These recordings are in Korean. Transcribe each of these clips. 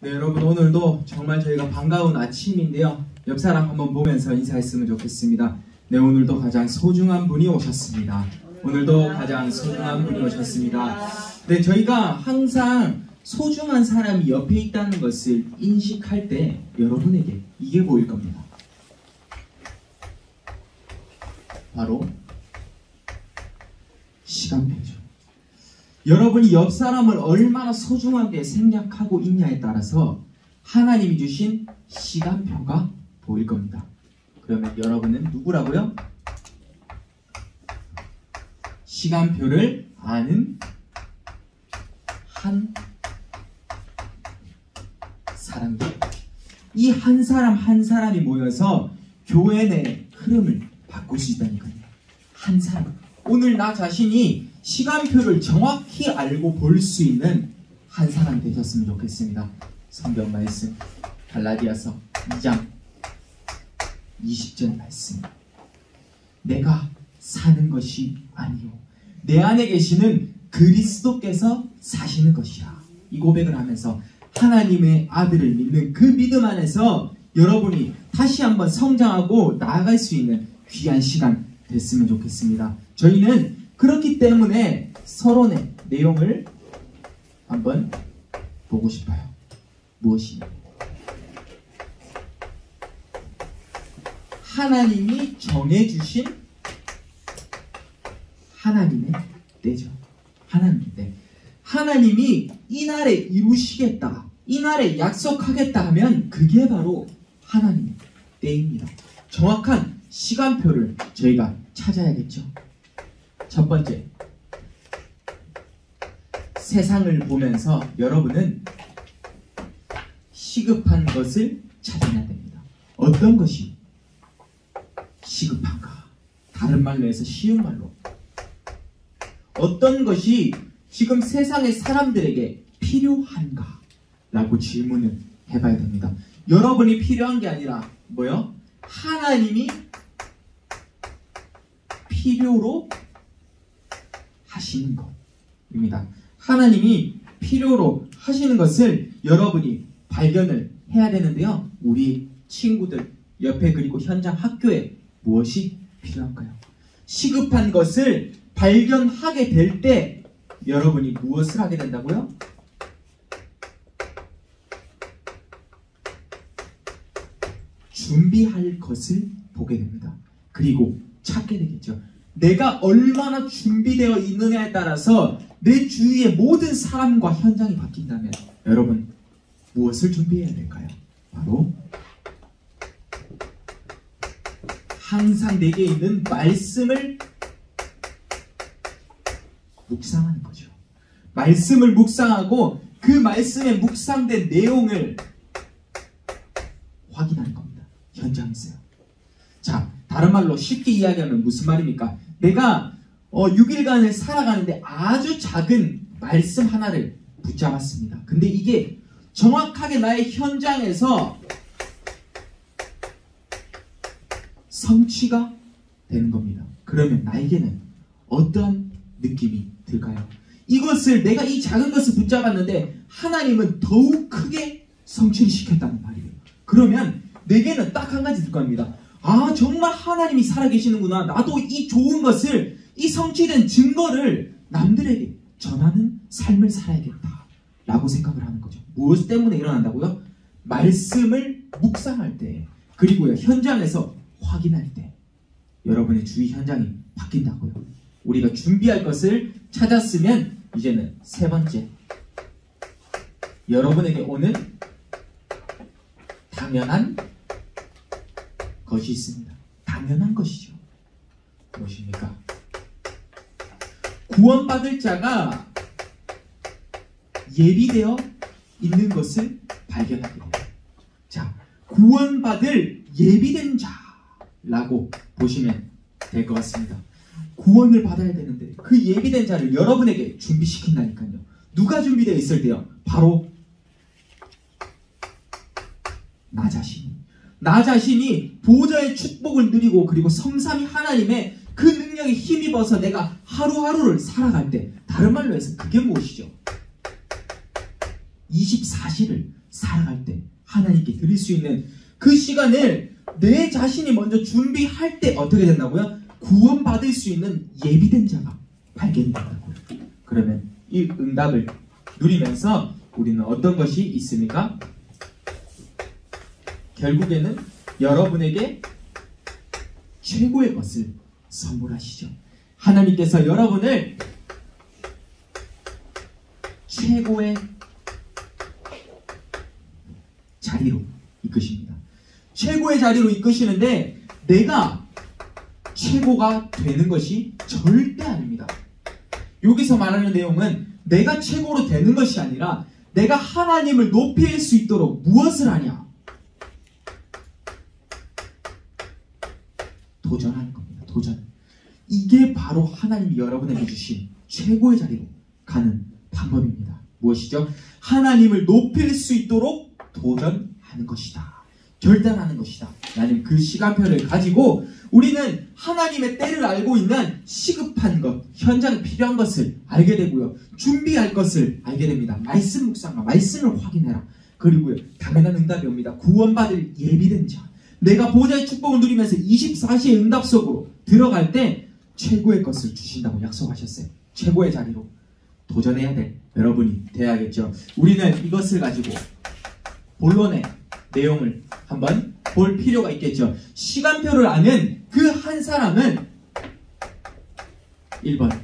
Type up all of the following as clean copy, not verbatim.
네, 여러분 오늘도 정말 저희가 반가운 아침인데요. 옆 사람 한번 보면서 인사했으면 좋겠습니다. 네, 오늘도 가장 소중한 분이 오셨습니다. 오늘도 가장 소중한 분이 오셨습니다. 네, 저희가 항상 소중한 사람이 옆에 있다는 것을 인식할 때 여러분에게 이게 보일 겁니다. 바로 시간표죠. 여러분이 옆 사람을 얼마나 소중하게 생각하고 있냐에 따라서 하나님이 주신 시간표가 보일 겁니다. 그러면 여러분은 누구라고요? 시간표를 아는 한 사람들. 이 한 사람 한 사람이 모여서 교회 내 흐름을 바꿀 수 있다니까요. 한 사람. 오늘 나 자신이 시간표를 정확히 알고 볼 수 있는 한 사람이 되셨으면 좋겠습니다. 성경 말씀 갈라디아서 2장 20절 말씀. 내가 사는 것이 아니요 내 안에 계시는 그리스도께서 사시는 것이라. 이 고백을 하면서 하나님의 아들을 믿는 그 믿음 안에서 여러분이 다시 한번 성장하고 나아갈 수 있는 귀한 시간 됐으면 좋겠습니다. 저희는 그렇기 때문에 서론의 내용을 한번 보고 싶어요. 무엇이? 하나님이 정해주신 하나님의 때죠. 하나님의 때. 하나님이 이날에 이루시겠다, 이날에 약속하겠다 하면 그게 바로 하나님의 때입니다. 정확한 시간표를 저희가 찾아야겠죠. 첫 번째, 세상을 보면서 여러분은 시급한 것을 찾아내야 됩니다. 어떤 것이 시급한가? 다른 말로 해서 쉬운 말로, 어떤 것이 지금 세상의 사람들에게 필요한가? 라고 질문을 해봐야 됩니다. 여러분이 필요한 게 아니라 뭐요? 하나님이 필요로 하시는 것입니다. 하나님이 필요로 하시는 것을 여러분이 발견을 해야 되는데요. 우리 친구들 옆에 그리고 현장 학교에 무엇이 필요한가요? 시급한 것을 발견하게 될 때 여러분이 무엇을 하게 된다고요? 준비할 것을 보게 됩니다. 그리고 찾게 되겠죠. 내가 얼마나 준비되어 있느냐에 따라서 내 주위의 모든 사람과 현장이 바뀐다면 여러분 무엇을 준비해야 될까요? 바로 항상 내게 있는 말씀을 묵상하는 거죠. 말씀을 묵상하고 그 말씀에 묵상된 내용을 확인하는 겁니다. 현장에서요. 자, 다른 말로 쉽게 이야기하면 무슨 말입니까? 내가 6일간을 살아가는데 아주 작은 말씀 하나를 붙잡았습니다. 근데 이게 정확하게 나의 현장에서 성취가 되는 겁니다. 그러면 나에게는 어떤 느낌이 들까요? 이것을 내가 이 작은 것을 붙잡았는데 하나님은 더욱 크게 성취를 시켰다는 말이에요. 그러면 내게는 딱 한 가지 들 겁니다. 아, 정말 하나님이 살아계시는구나. 나도 이 좋은 것을, 이 성취된 증거를 남들에게 전하는 삶을 살아야겠다 라고 생각을 하는 거죠. 무엇 때문에 일어난다고요? 말씀을 묵상할 때, 그리고요 현장에서 확인할 때 여러분의 주위 현장이 바뀐다고요. 우리가 준비할 것을 찾았으면 이제는 세 번째, 여러분에게 오는 당연한 것이 있습니다. 당연한 것이죠. 무엇입니까? 구원받을 자가 예비되어 있는 것을 발견하게 됩니다. 자, 구원받을 예비된 자라고 보시면 될 것 같습니다. 구원을 받아야 되는데 그 예비된 자를 여러분에게 준비시킨다니까요. 누가 준비되어 있을 때요? 바로 나 자신이 보좌의 축복을 누리고 그리고 성삼위 하나님의 그 능력에 힘입어서 내가 하루하루를 살아갈 때, 다른 말로 해서 그게 무엇이죠? 24시를 살아갈 때 하나님께 드릴 수 있는 그 시간을 내 자신이 먼저 준비할 때 어떻게 된다고요? 구원받을 수 있는 예비된 자가 발견된다고요. 그러면 이 응답을 누리면서 우리는 어떤 것이 있습니까? 결국에는 여러분에게 최고의 것을 선물하시죠. 하나님께서 여러분을 최고의 자리로 이끄십니다. 최고의 자리로 이끄시는데 내가 최고가 되는 것이 절대 아닙니다. 여기서 말하는 내용은 내가 최고로 되는 것이 아니라 내가 하나님을 높일 수 있도록 무엇을 하냐? 도전하는 겁니다. 도전. 이게 바로 하나님이 여러분에게 주신 최고의 자리로 가는 방법입니다. 무엇이죠? 하나님을 높일 수 있도록 도전하는 것이다. 결단하는 것이다. 라는 그 시간표를 가지고 우리는 하나님의 때를 알고 있는 시급한 것, 현장에 필요한 것을 알게 되고요. 준비할 것을 알게 됩니다. 말씀 묵상과 말씀을 확인해라. 그리고 당연한 응답이 옵니다. 구원받을 예비된 자. 내가 보좌의 축복을 누리면서 24시의 응답 속으로 들어갈 때 최고의 것을 주신다고 약속하셨어요. 최고의 자리로 도전해야 될 여러분이 되어야겠죠. 우리는 이것을 가지고 본론의 내용을 한번 볼 필요가 있겠죠. 시간표를 아는 그 한 사람은 1번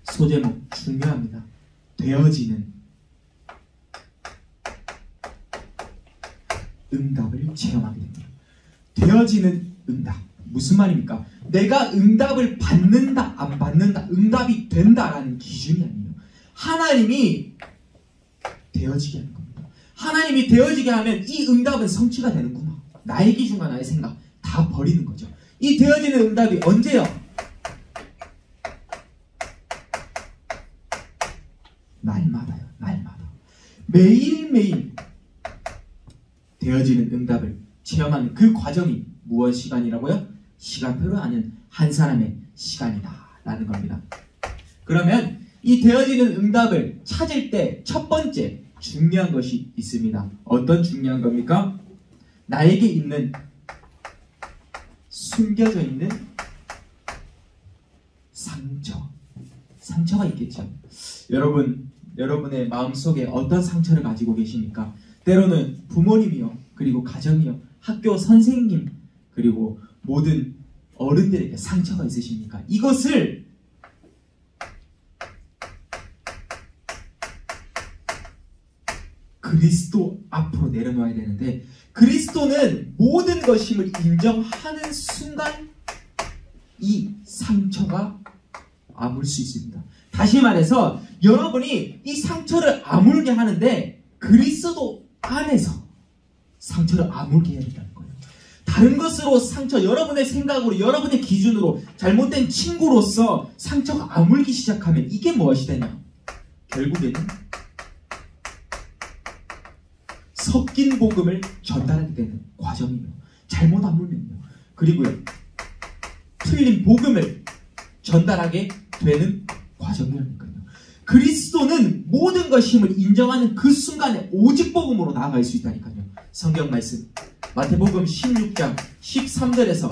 소제목 중요합니다. 되어지는 응답을 체험하게 됩니다. 되어지는 응답. 무슨 말입니까? 내가 응답을 받는다, 안 받는다, 응답이 된다라는 기준이 아니에요. 하나님이 되어지게 하는 겁니다. 하나님이 되어지게 하면 이 응답은 성취가 되는구나. 나의 기준과 나의 생각 다 버리는 거죠. 이 되어지는 응답이 언제요? 날마다요. 날마다. 매일매일 되어지는 응답을 체험하는 그 과정이 무엇 시간이라고요? 시간표를 아는 한 사람의 시간이다 라는 겁니다. 그러면 이 되어지는 응답을 찾을 때 첫 번째 중요한 것이 있습니다. 어떤 중요한 겁니까? 나에게 있는 숨겨져 있는 상처가 있겠죠. 여러분의 마음속에 어떤 상처를 가지고 계십니까? 때로는 부모님이요, 그리고 가정이요, 학교 선생님, 그리고 모든 어른들에게 상처가 있으십니까? 이것을 그리스도 앞으로 내려놓아야 되는데, 그리스도는 모든 것임을 인정하는 순간 이 상처가 아물 수 있습니다. 다시 말해서 여러분이 이 상처를 아물게 하는데 그리스도 안에서 상처를 아물게 해야 된다는 거예요. 다른 것으로 상처, 여러분의 생각으로, 여러분의 기준으로 잘못된 친구로서 상처가 아물기 시작하면 이게 무엇이 되냐? 결국에는 섞인 복음을 전달하게 되는 과정이며, 잘못 아물면요, 그리고요 틀린 복음을 전달하게 되는 과정이라니까요. 그리스도는 모든 것임을 인정하는 그 순간에 오직 복음으로 나아갈 수 있다니까요. 성경 말씀 마태복음 16장 13절에서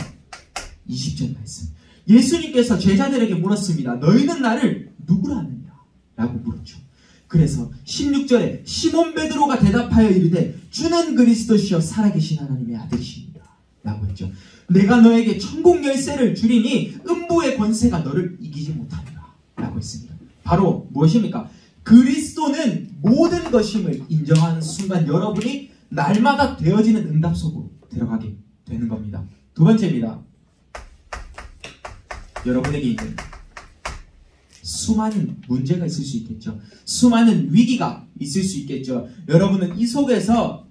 20절 말씀. 예수님께서 제자들에게 물었습니다. 너희는 나를 누구라 하느냐? 라고 물었죠. 그래서 16절에 시몬 베드로가 대답하여 이르되 주는 그리스도시여 살아계신 하나님의 아들이십니다 라고 했죠. 내가 너에게 천국 열쇠를 주리니 음부의 권세가 너를 이기지 못하리라 라고 했습니다. 바로 무엇입니까? 그리스도는 모든 것임을 인정하는 순간 여러분이 날마다 되어지는 응답 속으로 들어가게 되는 겁니다. 두 번째입니다. 여러분에게 있는 수많은 문제가 있을 수 있겠죠. 수많은 위기가 있을 수 있겠죠. 여러분은 이 속에서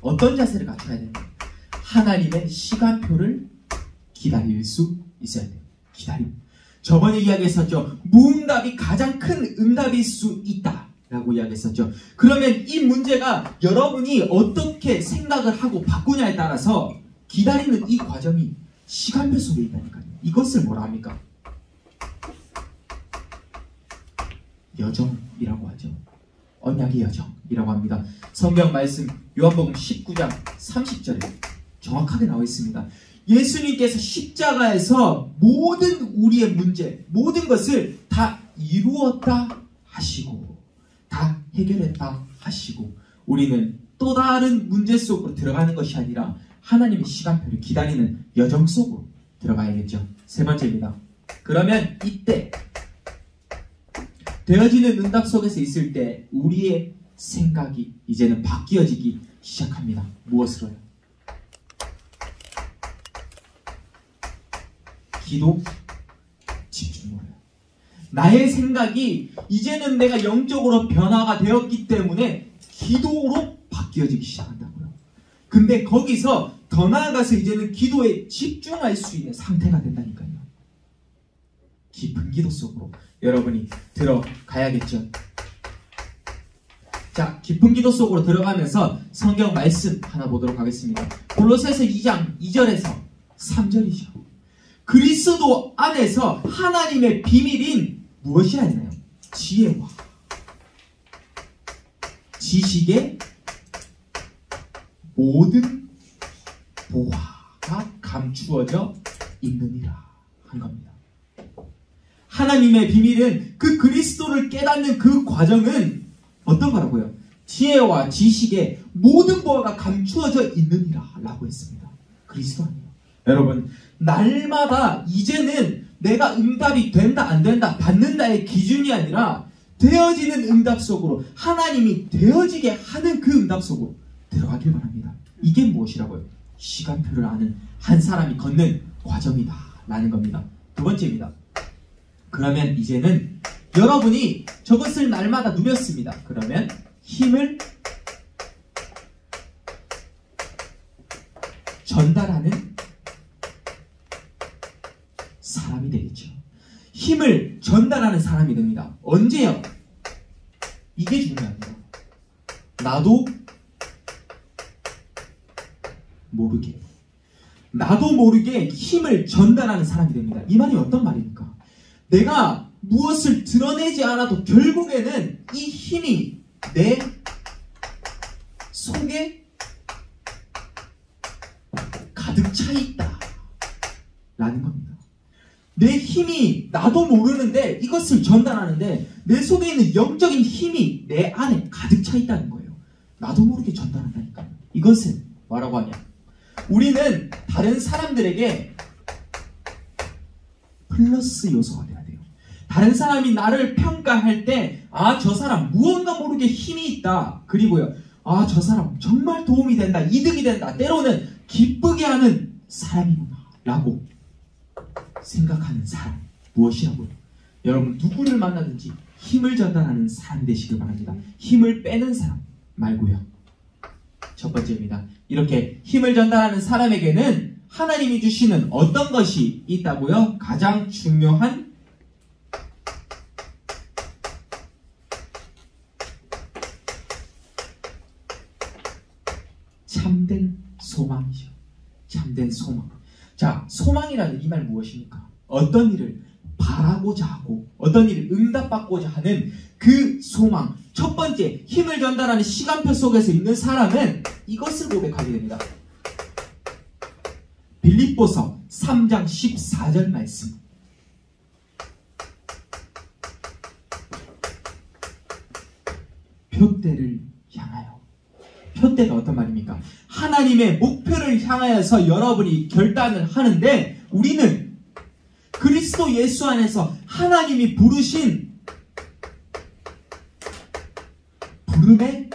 어떤 자세를 갖춰야 됩니까? 하나님의 시간표를 기다릴 수 있어야 돼요. 기다림. 저번에 이야기했었죠. 무응답이 가장 큰 응답일 수 있다 라고 이야기했었죠. 그러면 이 문제가 여러분이 어떻게 생각을 하고 바꾸냐에 따라서 기다리는 이 과정이 시간표 속에 있다니까요. 이것을 뭐라 합니까? 여정이라고 하죠. 언약의 여정이라고 합니다. 성경 말씀 요한복음 19장 30절에 정확하게 나와 있습니다. 예수님께서 십자가에서 모든 우리의 문제, 모든 것을 다 이루었다 하시고, 다 해결했다 하시고, 우리는 또 다른 문제 속으로 들어가는 것이 아니라 하나님의 시간표를 기다리는 여정 속으로 들어가야겠죠. 세 번째입니다. 그러면 이때 되어지는 응답 속에서 있을 때 우리의 생각이 이제는 바뀌어지기 시작합니다. 무엇으로요? 기도, 집중으로요. 나의 생각이 이제는 내가 영적으로 변화가 되었기 때문에 기도로 바뀌어지기 시작한다고요. 근데 거기서 더 나아가서 이제는 기도에 집중할 수 있는 상태가 된다니까요. 깊은 기도 속으로 여러분이 들어가야겠죠. 자, 깊은 기도 속으로 들어가면서 성경 말씀 하나 보도록 하겠습니다. 골로새서 2장 2절에서 3절이죠. 그리스도 안에서 하나님의 비밀인 무엇이라 했나요? 지혜와 지식의 모든 보화가 감추어져 있느니라 한 겁니다. 하나님의 비밀은 그 그리스도를 깨닫는 그 과정은 어떤 거라고요? 지혜와 지식의 모든 보화가 감추어져 있느니라 라고 했습니다. 그리스도 아니에요. 여러분, 날마다 이제는 내가 응답이 된다 안 된다 받는다의 기준이 아니라 되어지는 응답 속으로 하나님이 되어지게 하는 그 응답 속으로 들어가길 바랍니다. 이게 무엇이라고요? 시간표를 아는 한 사람이 걷는 과정이다 라는 겁니다. 두 번째입니다. 그러면 이제는 여러분이 저것을 날마다 누렸습니다. 그러면 힘을 전달하는 사람이 되겠죠. 힘을 전달하는 사람이 됩니다. 언제요? 이게 중요합니다. 나도 모르게 힘을 전달하는 사람이 됩니다. 이 말이 어떤 말입니까? 내가 무엇을 드러내지 않아도 결국에는 이 힘이 내 속에 가득 차 있다 라는 겁니다. 내 힘이 나도 모르는데 이것을 전달하는데 내 속에 있는 영적인 힘이 내 안에 가득 차 있다는 거예요. 나도 모르게 전달한다니까요. 이것은 뭐라고 하냐? 우리는 다른 사람들에게 플러스 요소가 돼야 돼요. 다른 사람이 나를 평가할 때 저 사람 무언가 모르게 힘이 있다. 그리고요, 저 사람 정말 도움이 된다. 이득이 된다. 때로는 기쁘게 하는 사람이구나 라고 생각하는 사람. 무엇이라고요? 여러분, 누구를 만나든지 힘을 전달하는 사람 되시길 바랍니다. 힘을 빼는 사람 말고요. 첫 번째입니다. 이렇게 힘을 전달하는 사람에게는 하나님이 주시는 어떤 것이 있다고요? 가장 중요한 참된 소망이죠. 참된 소망. 자, 소망이라는 이 말 무엇입니까? 어떤 일을 바라고자 하고 어떤 일을 응답받고자 하는 그 소망. 첫 번째, 힘을 전달하는 시간표 속에서 있는 사람은 이것을 고백하게 됩니다. 빌립보서 3장 14절 말씀. 표대를 향하여. 표대가 어떤 말입니까? 하나님의 목표를 향하여서 여러분이 결단을 하는데 우리는 그리스도 예수 안에서 하나님이 부르신 부름의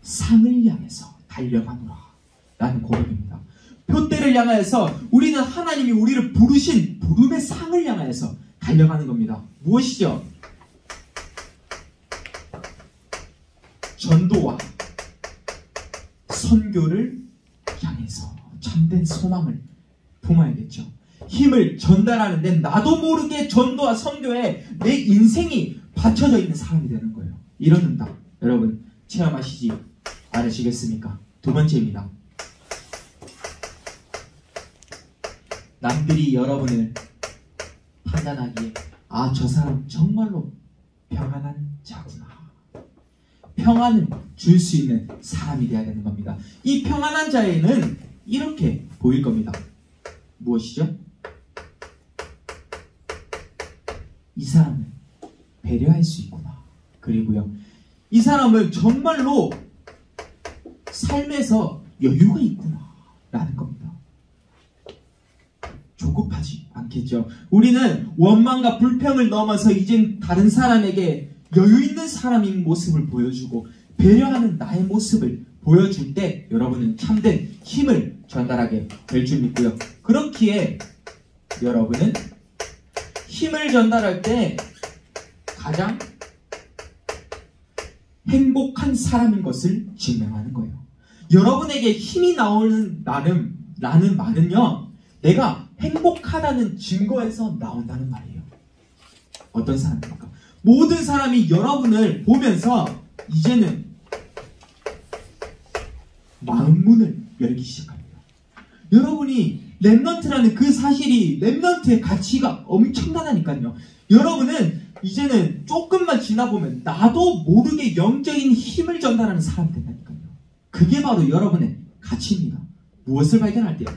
상을 향해서 달려가노라 라는 고백입니다. 표대를 향하여서 우리는 하나님이 우리를 부르신 부름의 상을 향하여서 달려가는 겁니다. 무엇이죠? 전도와 선교를 향해서 참된 소망을 품어야겠죠. 힘을 전달하는데 나도 모르게 전도와 선교에 내 인생이 받쳐져 있는 사람이 되는 거예요. 이런 응답 여러분 체험하시지 않으시겠습니까? 두 번째입니다. 남들이 여러분을 판단하기에 저 사람 정말로 평안한 자구나. 평안을 줄 수 있는 사람이 되어야 되는 겁니다. 이 평안한 자에는 이렇게 보일 겁니다. 무엇이죠? 이 사람을 배려할 수 있구나. 그리고요, 이 사람은 정말로 삶에서 여유가 있구나 라는 겁니다. 조급하지 않겠죠. 우리는 원망과 불평을 넘어서 이젠 다른 사람에게 여유 있는 사람인 모습을 보여주고 배려하는 나의 모습을 보여줄 때 여러분은 참된 힘을 전달하게 될 줄 믿고요. 그렇기에 여러분은 힘을 전달할 때 가장 행복한 사람인 것을 증명하는 거예요. 여러분에게 힘이 나오는 나는 말은요, 내가 행복하다는 증거에서 나온다는 말이에요. 어떤 사람입니까? 모든 사람이 여러분을 보면서 이제는 마음문을 열기 시작합니다. 여러분이 랩넌트라는 그 사실이 랩넌트의 가치가 엄청나다니까요. 여러분은 이제는 조금만 지나보면 나도 모르게 영적인 힘을 전달하는 사람이 된다니까요. 그게 바로 여러분의 가치입니다. 무엇을 발견할 때요?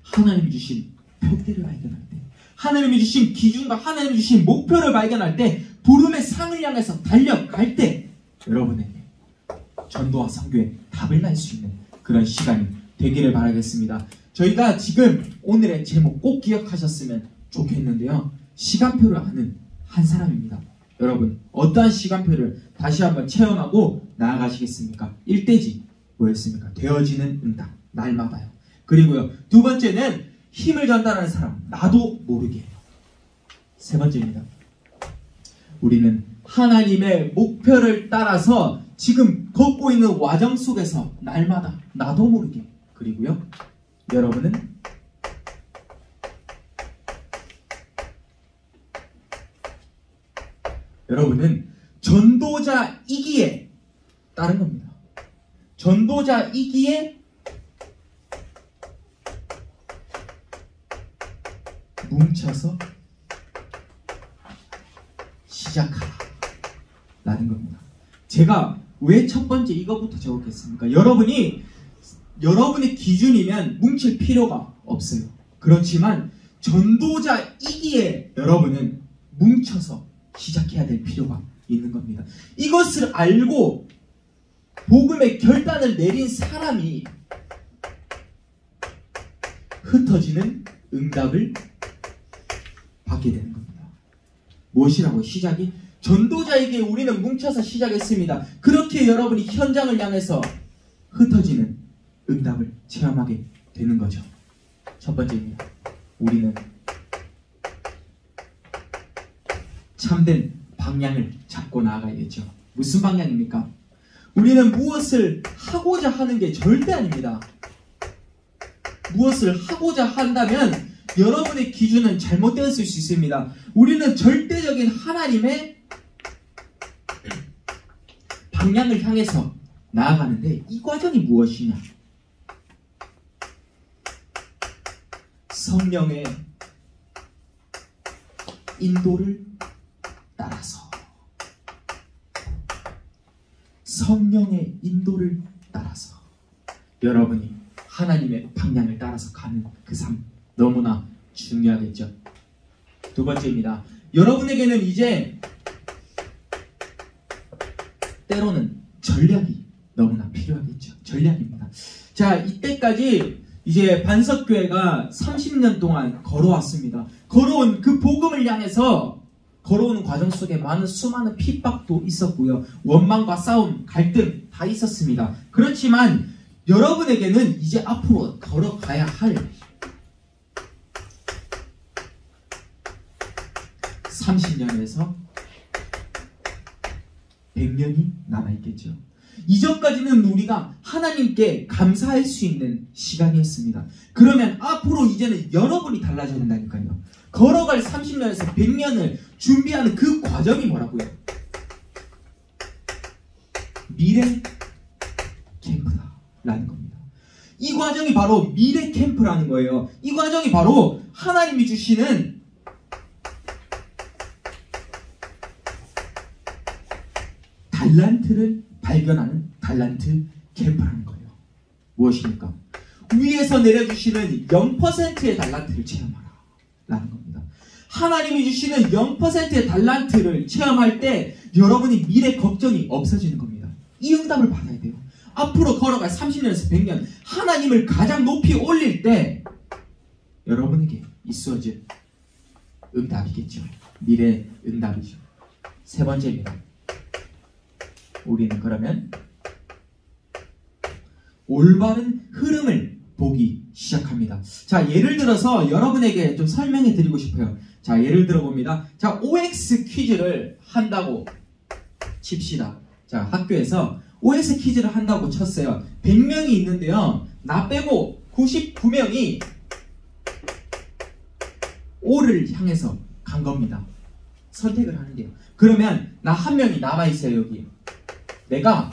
하나님이 주신 표대를 발견할 때, 하나님이 주신 기준과 하나님이 주신 목표를 발견할 때, 부름의 상을 향해서 달려갈 때 여러분에게 전도와 선교에 답을 날 수 있는 그런 시간이 되기를 바라겠습니다. 저희가 지금 오늘의 제목 꼭 기억하셨으면 좋겠는데요, 시간표를 아는 한 사람입니다. 여러분, 어떠한 시간표를 다시 한번 체험하고 나아가시겠습니까? 1대지 뭐였습니까? 되어지는 응답, 날마다요. 그리고요, 두 번째는 힘을 전달하는 사람, 나도 모르게. 세 번째입니다. 우리는 하나님의 목표를 따라서 지금 걷고 있는 와정 속에서 날마다 나도 모르게. 그리고요, 여러분은 전도자이기에 따른 겁니다. 전도자이기에 뭉쳐서 시작하라 라는 겁니다. 제가 왜 첫 번째 이거부터 적었겠습니까? 여러분의 기준이면 뭉칠 필요가 없어요. 그렇지만 전도자이기에 여러분은 뭉쳐서 시작해야 될 필요가 있는 겁니다. 이것을 알고 복음의 결단을 내린 사람이 흩어지는 응답을 받게 되는 겁니다. 무엇이라고? 시작이? 전도자에게 우리는 뭉쳐서 시작했습니다. 그렇게 여러분이 현장을 향해서 흩어지는 응답을 체험하게 되는 거죠. 첫 번째입니다. 우리는 참된 방향을 잡고 나아가야겠죠. 무슨 방향입니까? 우리는 무엇을 하고자 하는 게 절대 아닙니다. 무엇을 하고자 한다면 여러분의 기준은 잘못되었을 수 있습니다. 우리는 절대적인 하나님의 방향을 향해서 나아가는데 이 과정이 무엇이냐? 성령의 인도를 따라서, 성령의 인도를 따라서 여러분이 하나님의 방향을 따라서 가는 그 삶, 너무나 중요하겠죠. 두 번째입니다. 여러분에게는 이제 때로는 전략이 너무나 필요하겠죠. 전략입니다. 자, 이때까지 이제 반석교회가 30년 동안 걸어왔습니다. 걸어온 그 복음을 향해서 걸어오는 과정 속에 수많은 핍박도 있었고요. 원망과 싸움, 갈등 다 있었습니다. 그렇지만 여러분에게는 이제 앞으로 걸어가야 할 30년에서 100년이 남아있겠죠. 이전까지는 우리가 하나님께 감사할 수 있는 시간이었습니다. 그러면 앞으로 이제는 여러분이 달라져야 된다니까요. 걸어갈 30년에서 100년을 준비하는 그 과정이 뭐라고요? 미래 캠프다 라는 겁니다. 이 과정이 바로 미래 캠프라는 거예요. 이 과정이 바로 하나님이 주시는 달란트를 발견하는 달란트 캠프라는 거예요. 무엇입니까? 위에서 내려주시는 0%의 달란트를 체험하라 라는 겁니다. 하나님이 주시는 0%의 달란트를 체험할 때 여러분이 미래 걱정이 없어지는 겁니다. 이 응답을 받아야 돼요. 앞으로 걸어갈 30년에서 100년 하나님을 가장 높이 올릴 때 여러분에게 있어질 응답이겠죠. 미래 응답이죠. 세 번째입니다. 우리는 그러면 올바른 흐름을 보기 시작합니다. 자, 예를 들어서 여러분에게 좀 설명해 드리고 싶어요. 자, 예를 들어 봅니다. 자, OX 퀴즈를 한다고 칩시다. 자, 학교에서 OX 퀴즈를 한다고 쳤어요. 100명이 있는데요. 나 빼고 99명이 O를 향해서 간 겁니다. 선택을 하는데요. 그러면 나 한 명이 남아있어요. 여기. 내가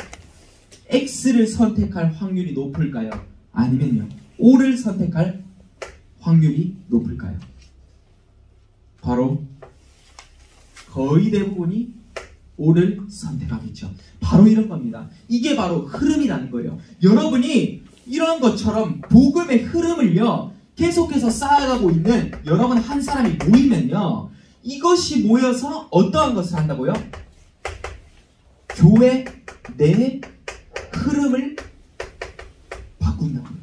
X를 선택할 확률이 높을까요? 아니면요 O를 선택할 확률이 높을까요? 바로 거의 대부분이 O를 선택하겠죠. 바로 이런 겁니다. 이게 바로 흐름이라는 거예요. 여러분이 이런 것처럼 복음의 흐름을요 계속해서 쌓아가고 있는 여러분 한 사람이 모이면요 이것이 모여서 어떠한 것을 한다고요? 교회 내 흐름을 바꾼다고요.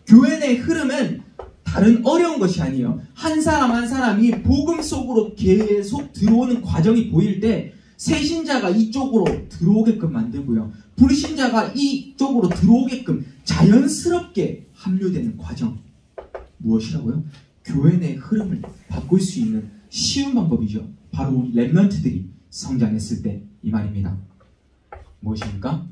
교회 내 흐름은 다른 어려운 것이 아니에요. 한 사람 한 사람이 복음 속으로 계속 들어오는 과정이 보일 때 새신자가 이쪽으로 들어오게끔 만들고요. 불신자가 이쪽으로 들어오게끔 자연스럽게 합류되는 과정. 무엇이라고요? 교회 내 흐름을 바꿀 수 있는 쉬운 방법이죠. 바로 우리 랩런트들이 성장했을 때 이 말입니다. 무엇입니까?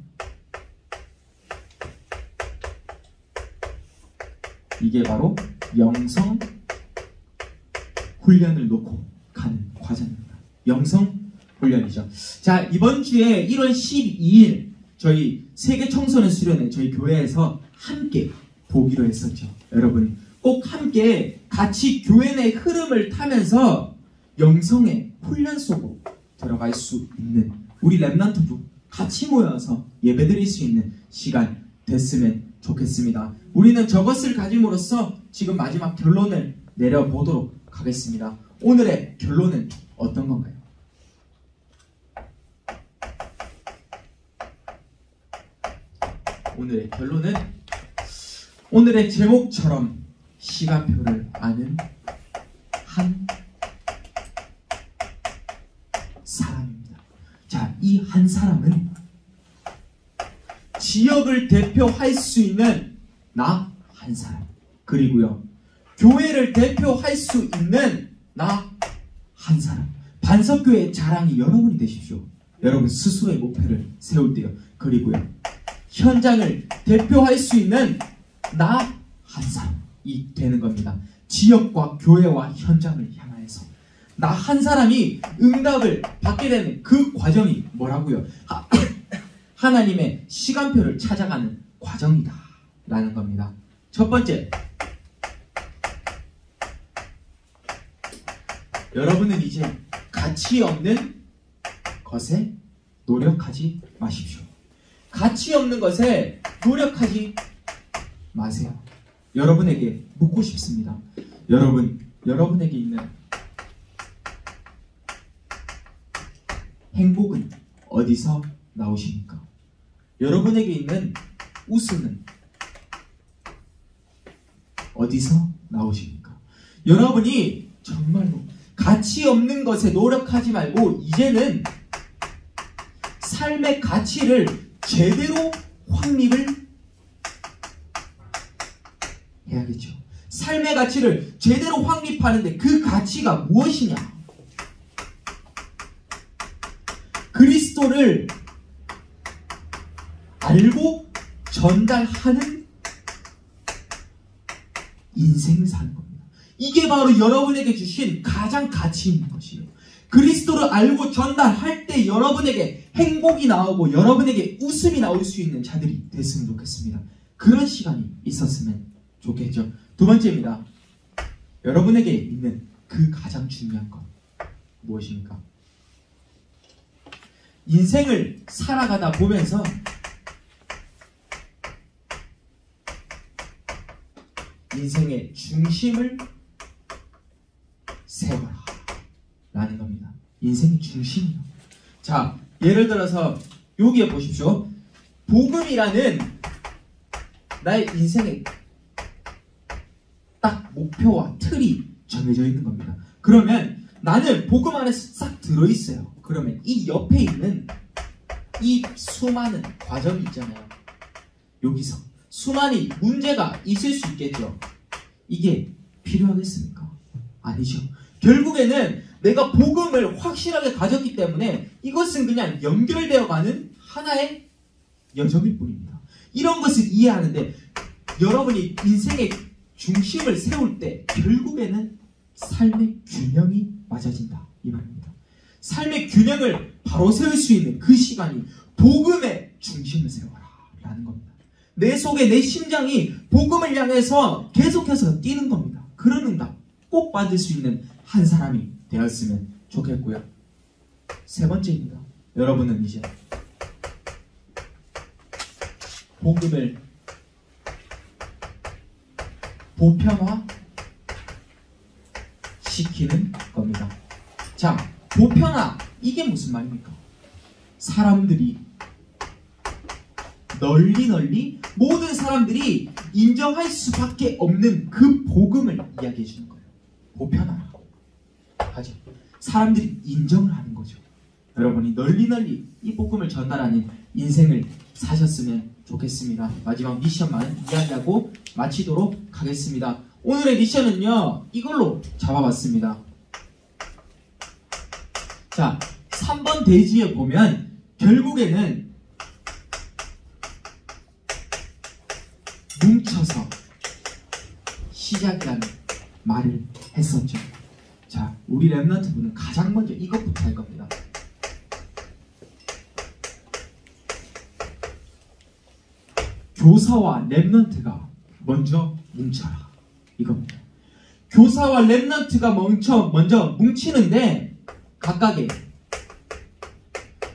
이게 바로 영성 훈련을 놓고 가는 과정입니다. 영성 훈련이죠. 자, 이번 주에 1월 12일 저희 세계 청소년 수련회 저희 교회에서 함께 보기로 했었죠. 여러분 꼭 함께 같이 교회 내 흐름을 타면서 영성의 훈련 속으로 들어갈 수 있는 우리 랩런트부 같이 모여서 예배드릴 수 있는 시간 됐으면 좋겠습니다. 우리는 저것을 가짐으로써 지금 마지막 결론을 내려보도록 하겠습니다. 오늘의 결론은 어떤 건가요? 오늘의 결론은 오늘의 제목처럼 시간표를 아는 한 사람입니다. 자, 이 한 사람은 지역을 대표할 수 있는 나 한 사람, 그리고요 교회를 대표할 수 있는 나 한 사람. 반석교회의 자랑이 여러분이 되십시오. 여러분 스스로의 목표를 세울 때요. 그리고요 현장을 대표할 수 있는 나 한 사람이 되는 겁니다. 지역과 교회와 현장을 향하여서 나 한 사람이 응답을 받게 되는 그 과정이 뭐라고요? 하나님의 시간표를 찾아가는 과정이다 라는 겁니다. 첫 번째, 여러분은 이제 가치 없는 것에 노력하지 마십시오. 가치 없는 것에 노력하지 마세요. 여러분에게 묻고 싶습니다. 여러분에게 있는 행복은 어디서 나오십니까? 여러분에게 있는 웃음은 어디서 나오십니까? 여러분이 정말로 가치 없는 것에 노력하지 말고 이제는 삶의 가치를 제대로 확립을 해야겠죠. 삶의 가치를 제대로 확립하는데 그 가치가 무엇이냐? 그리스도를 알고 전달하는 인생을 사는 겁니다. 이게 바로 여러분에게 주신 가장 가치 있는 것이에요. 그리스도를 알고 전달할 때 여러분에게 행복이 나오고 여러분에게 웃음이 나올 수 있는 자들이 됐으면 좋겠습니다. 그런 시간이 있었으면 좋겠죠. 두 번째입니다. 여러분에게 있는 그 가장 중요한 것 무엇입니까? 인생을 살아가다 보면서 인생의 중심을 세워라 라는 겁니다. 인생의 중심이요. 자, 예를 들어서 여기에 보십시오. 복음이라는 나의 인생의 딱 목표와 틀이 정해져 있는 겁니다. 그러면 나는 복음 안에 싹 들어있어요. 그러면 이 옆에 있는 이 수많은 과정이 있잖아요. 여기서 수많은 문제가 있을 수 있겠죠. 이게 필요하겠습니까? 아니죠. 결국에는 내가 복음을 확실하게 가졌기 때문에 이것은 그냥 연결되어 가는 하나의 여정일 뿐입니다. 이런 것을 이해하는데 여러분이 인생의 중심을 세울 때 결국에는 삶의 균형이 맞아진다 이 말입니다. 삶의 균형을 바로 세울 수 있는 그 시간이 복음의 중심을 세워라 라는 겁니다. 내 속에 내 심장이 복음을 향해서 계속해서 뛰는 겁니다. 그런 응답 꼭 받을 수 있는 한 사람이 되었으면 좋겠고요. 세 번째입니다. 여러분은 이제 복음을 보편화 시키는 겁니다. 자, 보편화 이게 무슨 말입니까? 사람들이 널리 모든 사람들이 인정할 수밖에 없는 그 복음을 이야기해 주는 거예요. 보편화 하죠. 사람들이 인정을 하는 거죠. 여러분이 널리 이 복음을 전달하는 인생을 사셨으면 좋겠습니다. 마지막 미션만 이야기하고 마치도록 하겠습니다. 오늘의 미션은요, 이걸로 잡아봤습니다. 자, 3번 대지에 보면 결국에는 뭉쳐서 시작이라는 말을 했었죠. 자, 우리 랩런트 분은 가장 먼저 이것부터 할 겁니다. 교사와 랩런트가 먼저 뭉쳐라 이겁니다. 교사와 랩런트가 먼저 뭉치는데 각각의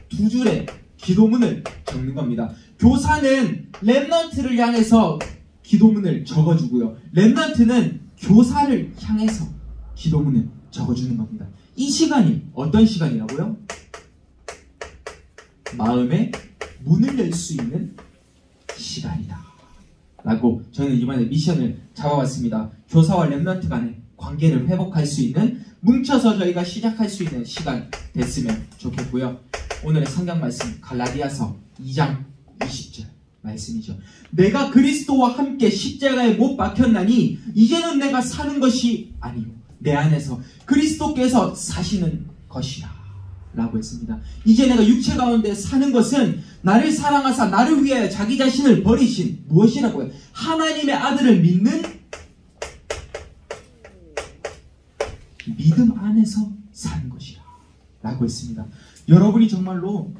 두 줄의 기도문을 적는 겁니다. 교사는 랩런트를 향해서 기도문을 적어주고요. 랩런트는 교사를 향해서 기도문을 적어주는 겁니다. 이 시간이 어떤 시간이라고요? 마음의 문을 열 수 있는 시간이다 라고 저는 이번에 미션을 잡아봤습니다. 교사와 랩런트 간의 관계를 회복할 수 있는, 뭉쳐서 저희가 시작할 수 있는 시간 됐으면 좋겠고요. 오늘의 성경 말씀 갈라디아서 2장 20절 말씀이죠. 내가 그리스도와 함께 십자가에 못 박혔나니 이제는 내가 사는 것이 아니요 내 안에서 그리스도께서 사시는 것이라 라고 했습니다. 이제 내가 육체 가운데 사는 것은 나를 사랑하사 나를 위하여 자기 자신을 버리신 무엇이라고요? 하나님의 아들을 믿는 믿음 안에서 사는 것이라 라고 했습니다. 여러분이 정말로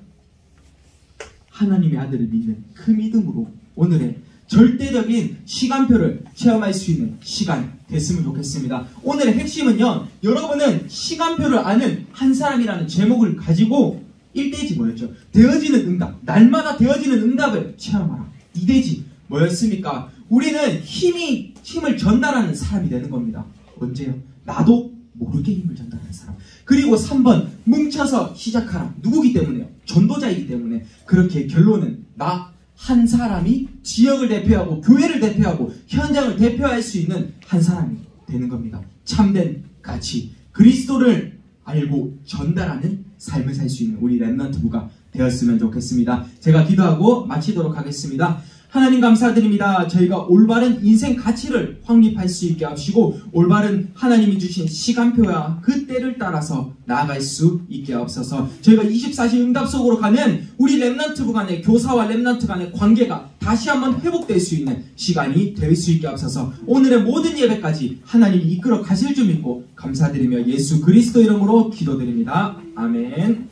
하나님의 아들을 믿는 그 믿음으로 오늘의 절대적인 시간표를 체험할 수 있는 시간 됐으면 좋겠습니다. 오늘의 핵심은요, 여러분은 시간표를 아는 한 사람이라는 제목을 가지고 1대지 뭐였죠? 되어지는 응답, 날마다 되어지는 응답을 체험하라. 2대지 뭐였습니까? 우리는 힘을 전달하는 사람이 되는 겁니다. 언제요? 나도 모르게 힘을 전달하는 사람. 그리고 3번 뭉쳐서 시작하라. 누구기 때문에요? 전도자이기 때문에. 그렇게 결론은 나 한 사람이 지역을 대표하고 교회를 대표하고 현장을 대표할 수 있는 한 사람이 되는 겁니다. 참된 가치, 그리스도를 알고 전달하는 삶을 살 수 있는 우리 랩런트부가 되었으면 좋겠습니다. 제가 기도하고 마치도록 하겠습니다. 하나님 감사드립니다. 저희가 올바른 인생 가치를 확립할 수 있게 하시고 올바른 하나님이 주신 시간표와 그 때를 따라서 나아갈 수 있게 하옵소서. 저희가 24시 응답 속으로 가면 우리 랩런트 간의 교사와 랩런트 간의 관계가 다시 한번 회복될 수 있는 시간이 될 수 있게 하옵소서. 오늘의 모든 예배까지 하나님이 이끌어 가실 줄 믿고 감사드리며 예수 그리스도 이름으로 기도드립니다. 아멘.